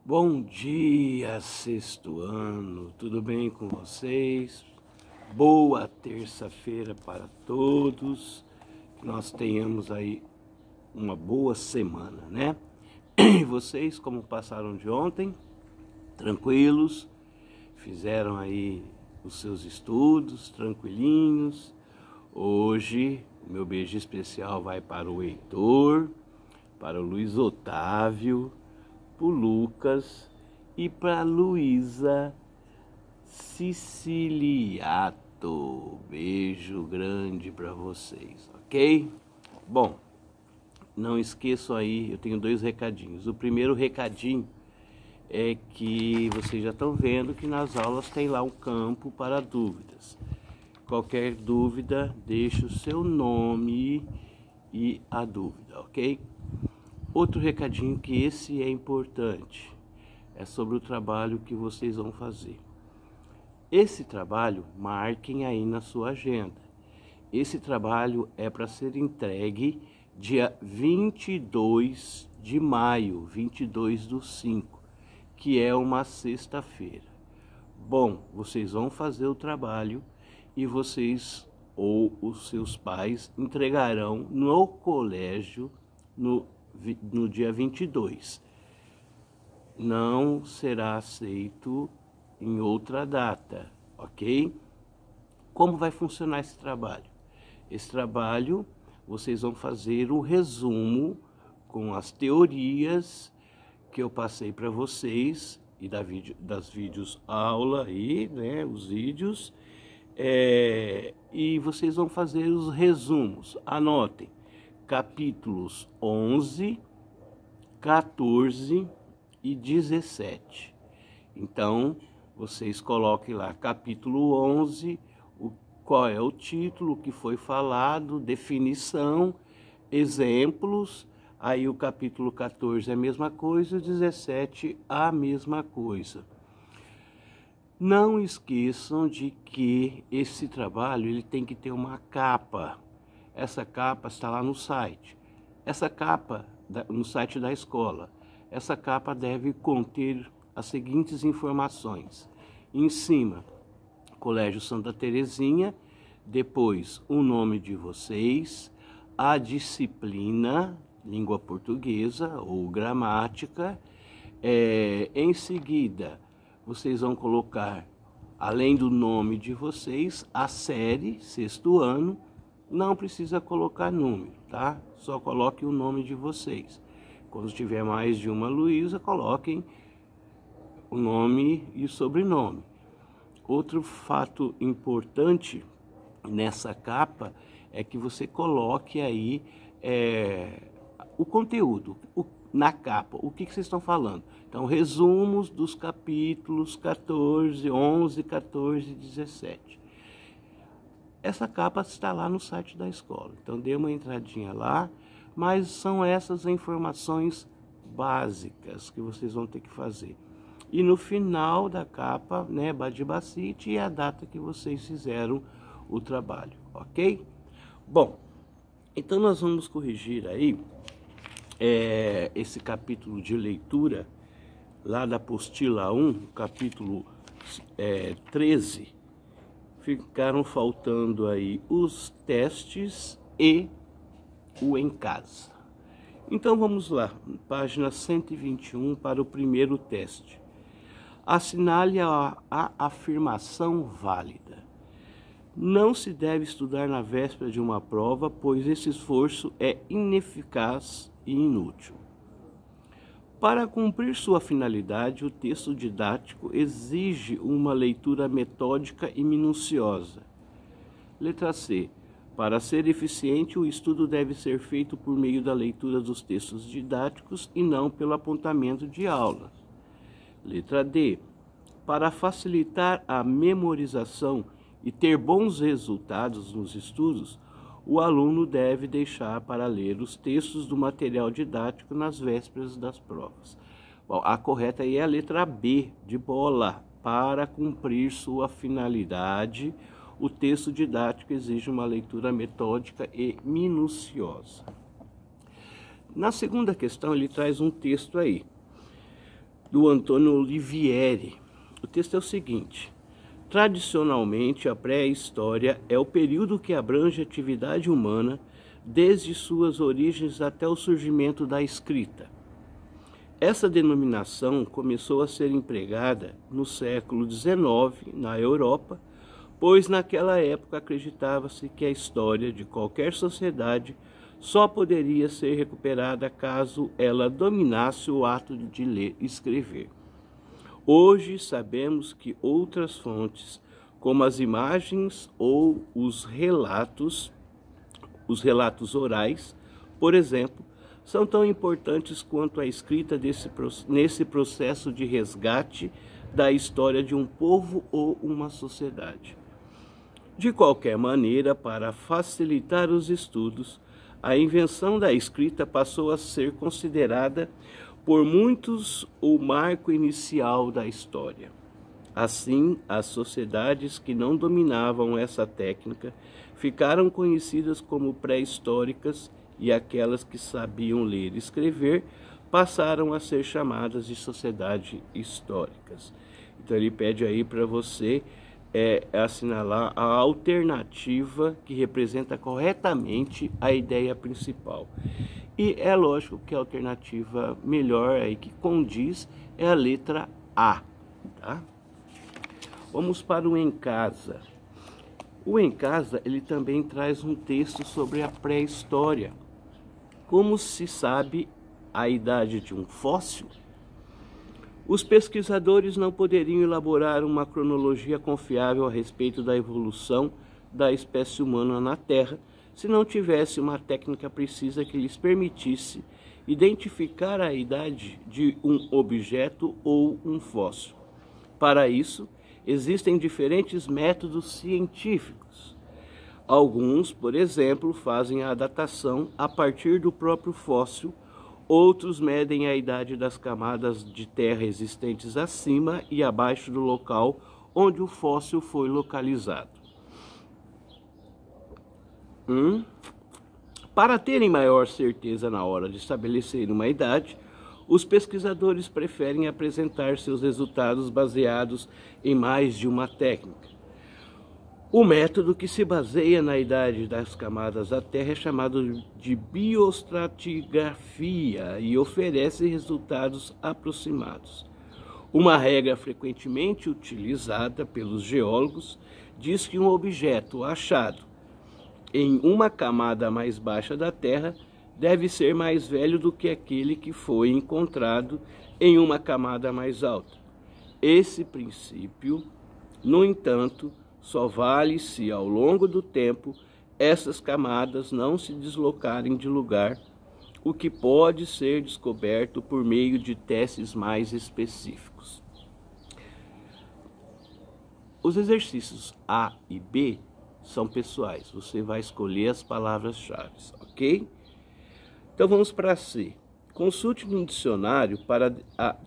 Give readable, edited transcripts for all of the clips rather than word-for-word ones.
Bom dia, sexto ano, tudo bem com vocês? Boa terça-feira para todos, que nós tenhamos aí uma boa semana, né? E vocês, como passaram de ontem? Tranquilos? Fizeram aí os seus estudos, tranquilinhos? Hoje, o meu beijo especial vai para o Heitor, para o Luiz Otávio, para o Lucas e para a Luísa Siciliato. Beijo grande para vocês, ok? Bom, não esqueçam aí, eu tenho dois recadinhos. O primeiro recadinho é que vocês já estão vendo que nas aulas tem lá um campo para dúvidas. Qualquer dúvida, deixe o seu nome e a dúvida, ok? Outro recadinho, que esse é importante, é sobre o trabalho que vocês vão fazer. Esse trabalho, marquem aí na sua agenda. Esse trabalho é para ser entregue dia 22 de maio, 22/5, que é uma sexta-feira. Bom, vocês vão fazer o trabalho e vocês ou os seus pais entregarão no colégio no dia 22. Não será aceito em outra data, ok? Como vai funcionar esse trabalho? Esse trabalho, vocês vão fazer o resumo com as teorias que eu passei para vocês e das vídeos aula aí, né, os vídeos, e vocês vão fazer os resumos. Anotem. Capítulos 11, 14 e 17. Então, vocês coloquem lá capítulo 11, qual é o título, o que foi falado, definição, exemplos. Aí o capítulo 14 é a mesma coisa, o 17 a mesma coisa. Não esqueçam de que esse trabalho ele tem que ter uma capa. Essa capa está lá no site. Essa capa, no site da escola, essa capa deve conter as seguintes informações. Em cima, Colégio Santa Terezinha, depois o nome de vocês, a disciplina, língua portuguesa ou gramática. Em seguida, vocês vão colocar, além do nome de vocês, a série, sexto ano. Não precisa colocar número, tá? Só coloque o nome de vocês. Quando tiver mais de uma Luísa, coloquem o nome e o sobrenome. Outro fato importante nessa capa é que você coloque aí o conteúdo na capa. O que vocês estão falando? Então, resumos dos capítulos 14, 11, 14 e 17. Essa capa está lá no site da escola, então dê uma entradinha lá, mas são essas informações básicas que vocês vão ter que fazer. E no final da capa, né, Badibacite e a data que vocês fizeram o trabalho, ok? Bom, então nós vamos corrigir aí esse capítulo de leitura, lá da apostila 1, capítulo 13, ficaram faltando aí os testes e o em casa. Então vamos lá, página 121 para o primeiro teste. Assinale a afirmação válida. Não se deve estudar na véspera de uma prova, pois esse esforço é ineficaz e inútil. Para cumprir sua finalidade, o texto didático exige uma leitura metódica e minuciosa. Letra C. Para ser eficiente, o estudo deve ser feito por meio da leitura dos textos didáticos e não pelo apontamento de aulas. Letra D. Para facilitar a memorização e ter bons resultados nos estudos, o aluno deve deixar para ler os textos do material didático nas vésperas das provas. Bom, a correta aí é a letra B, de bola. Para cumprir sua finalidade, o texto didático exige uma leitura metódica e minuciosa. Na segunda questão, ele traz um texto aí. do Antônio Olivieri. O texto é o seguinte: tradicionalmente, a pré-história é o período que abrange a atividade humana desde suas origens até o surgimento da escrita. Essa denominação começou a ser empregada no século XIX na Europa, pois naquela época acreditava-se que a história de qualquer sociedade só poderia ser recuperada caso ela dominasse o ato de ler e escrever. Hoje sabemos que outras fontes, como as imagens ou os relatos orais, por exemplo, são tão importantes quanto a escrita nesse processo de resgate da história de um povo ou uma sociedade. De qualquer maneira, para facilitar os estudos, a invenção da escrita passou a ser considerada por muitos o marco inicial da história. Assim, as sociedades que não dominavam essa técnica ficaram conhecidas como pré-históricas e aquelas que sabiam ler e escrever passaram a ser chamadas de sociedades históricas. Então ele pede aí para você assinalar a alternativa que representa corretamente a ideia principal. E é lógico que a alternativa melhor aí que condiz é a letra A, tá? Vamos para o Em Casa. O Em Casa, ele também traz um texto sobre a pré-história. Como se sabe a idade de um fóssil? Os pesquisadores não poderiam elaborar uma cronologia confiável a respeito da evolução da espécie humana na Terra se não tivesse uma técnica precisa que lhes permitisse identificar a idade de um objeto ou um fóssil. Para isso, existem diferentes métodos científicos. Alguns, por exemplo, fazem a datação a partir do próprio fóssil. Outros medem a idade das camadas de terra existentes acima e abaixo do local onde o fóssil foi localizado. Para terem maior certeza na hora de estabelecer uma idade, os pesquisadores preferem apresentar seus resultados baseados em mais de uma técnica. O método que se baseia na idade das camadas da Terra é chamado de biostratigrafia e oferece resultados aproximados. Uma regra frequentemente utilizada pelos geólogos diz que um objeto achado em uma camada mais baixa da Terra deve ser mais velho do que aquele que foi encontrado em uma camada mais alta. Esse princípio, no entanto, só vale se ao longo do tempo essas camadas não se deslocarem de lugar, o que pode ser descoberto por meio de testes mais específicos. Os exercícios A e B são pessoais, você vai escolher as palavras-chave, ok? Então vamos para C. Consulte no dicionário para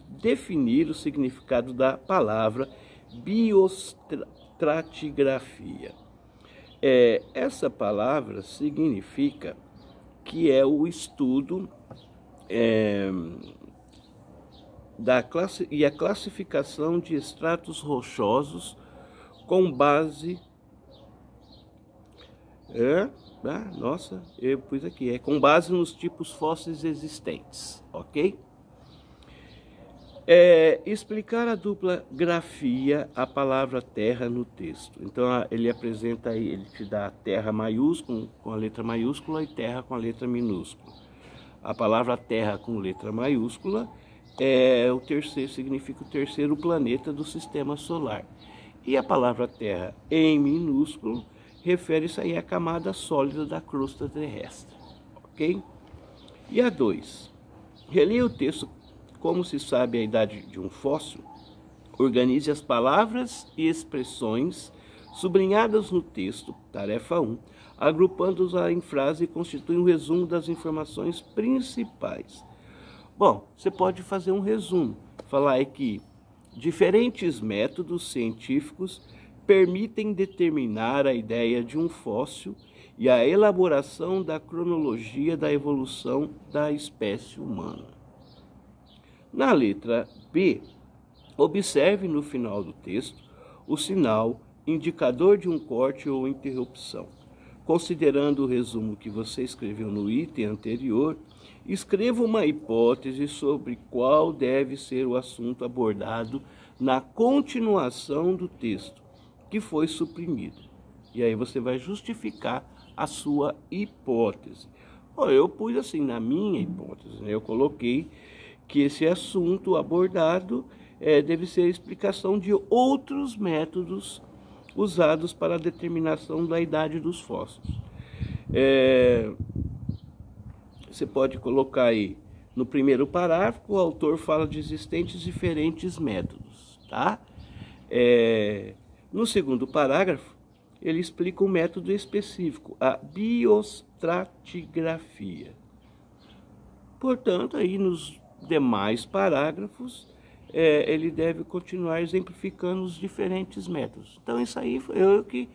definir o significado da palavra biostratigrafia. Essa palavra significa que é o estudo e a classificação de estratos rochosos com base eu pus aqui, com base nos tipos fósseis existentes, ok? Explicar a dupla grafia, a palavra terra no texto. Então ele apresenta aí, ele te dá terra maiúsculo com a letra maiúscula e terra com a letra minúscula. A palavra terra com letra maiúscula significa o terceiro planeta do sistema solar. E a palavra terra em minúsculo refere-se aí à camada sólida da crosta terrestre, ok? E a 2. Releia o texto como se sabe a idade de um fóssil. Organize as palavras e expressões sublinhadas no texto, tarefa 1, agrupando-os em frase e constitui um resumo das informações principais. Bom, você pode fazer um resumo, falar aí que diferentes métodos científicos permitem determinar a ideia de um fóssil e a elaboração da cronologia da evolução da espécie humana. Na letra B, observe no final do texto o sinal indicador de um corte ou interrupção. Considerando o resumo que você escreveu no item anterior, escreva uma hipótese sobre qual deve ser o assunto abordado na continuação do texto que foi suprimido. E aí você vai justificar a sua hipótese. Eu pus assim, na minha hipótese, né? Eu coloquei que esse assunto abordado deve ser a explicação de outros métodos usados para a determinação da idade dos fósseis. Você pode colocar aí, no primeiro parágrafo, o autor fala de existentes diferentes métodos, tá? No segundo parágrafo, ele explica um método específico, a biostratigrafia. Portanto, aí nos demais parágrafos, ele deve continuar exemplificando os diferentes métodos. Então, isso aí foi eu que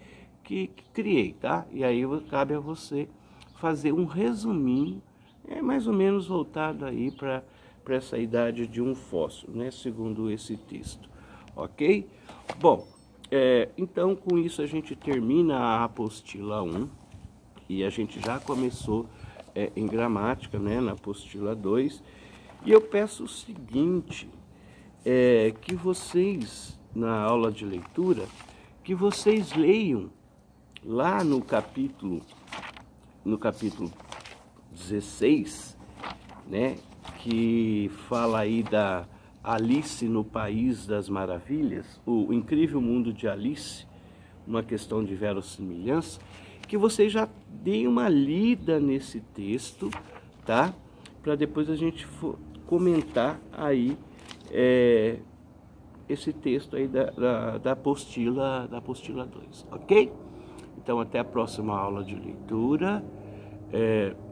criei, tá? E aí cabe a você fazer um resuminho, mais ou menos voltado aí para essa idade de um fóssil, né? Segundo esse texto, ok? Bom, então com isso a gente termina a apostila 1 e a gente já começou em gramática, né? Na apostila 2. E eu peço o seguinte, que vocês, na aula de leitura, que vocês leiam lá no capítulo 16, né, que fala aí da Alice no País das Maravilhas, o Incrível Mundo de Alice, uma questão de verossimilhança, que vocês já deem uma lida nesse texto, tá? Para depois a gente comentar aí esse texto aí da apostila 2, ok? Então até a próxima aula de leitura.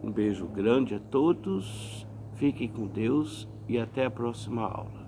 Um beijo grande a todos, fiquem com Deus e até a próxima aula.